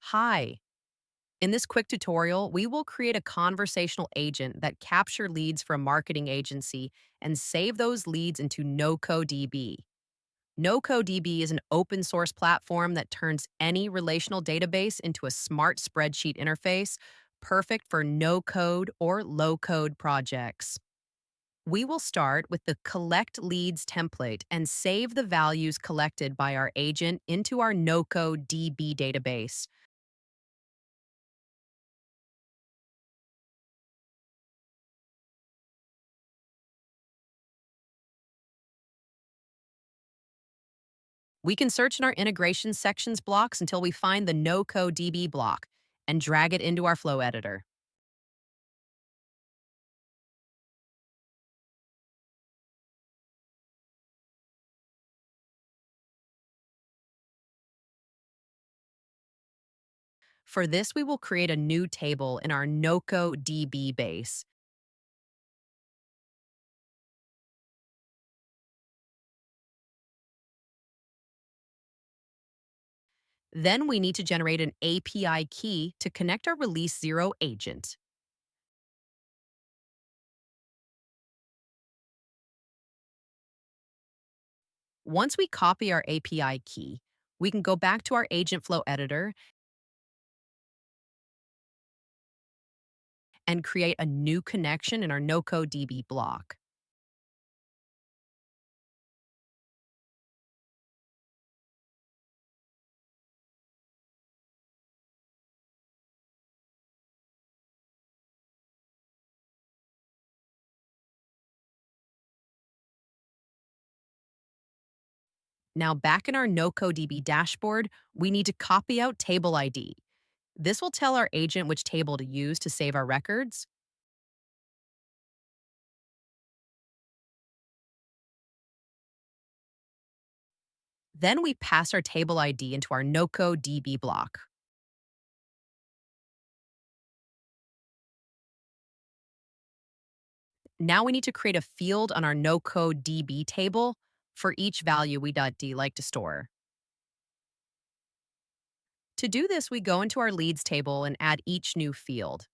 Hi. In this quick tutorial, we will create a conversational agent that capture leads from a marketing agency and save those leads into NocoDB. NocoDB is an open source platform that turns any relational database into a smart spreadsheet interface, perfect for no code or low code projects. We will start with the collect leads template and save the values collected by our agent into our NocoDB database. We can search in our integration sections blocks until we find the NocoDB block and drag it into our flow editor. For this, we will create a new table in our NocoDB base. Then we need to generate an API key to connect our Release0 agent. Once we copy our API key, we can go back to our agent flow editor and create a new connection in our NocoDB block. Now, back in our NocoDB dashboard, we need to copy out table ID. This will tell our agent which table to use to save our records. Then we pass our table ID into our NocoDB block. Now we need to create a field on our NocoDB table for each value we.d like to store. To do this, we go into our leads table and add each new field.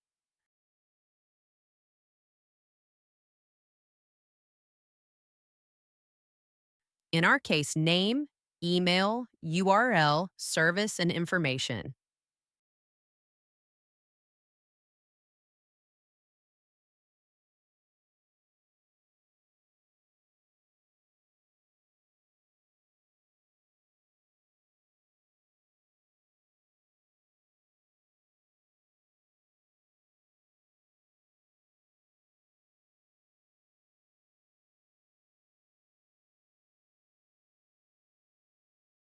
In our case, name, email, URL, service, and information.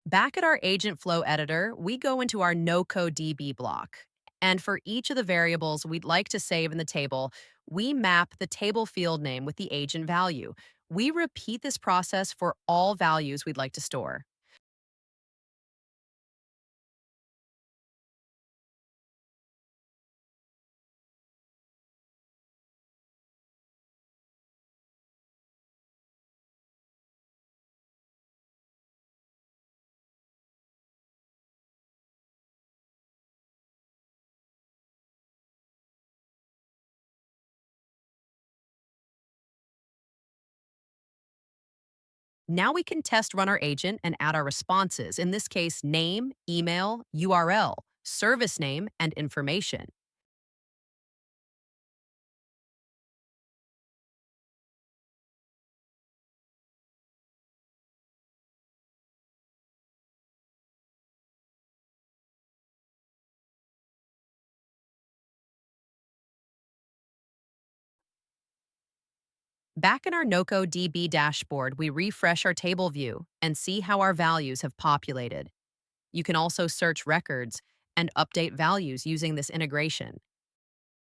Back at our agent flow editor, we go into our NocoDB block. And for each of the variables we'd like to save in the table, we map the table field name with the agent value. We repeat this process for all values we'd like to store. Now we can test run our agent and add our responses, in this case, name, email, URL, service name, and information. Back in our NocoDB dashboard, we refresh our table view and see how our values have populated. You can also search records and update values using this integration.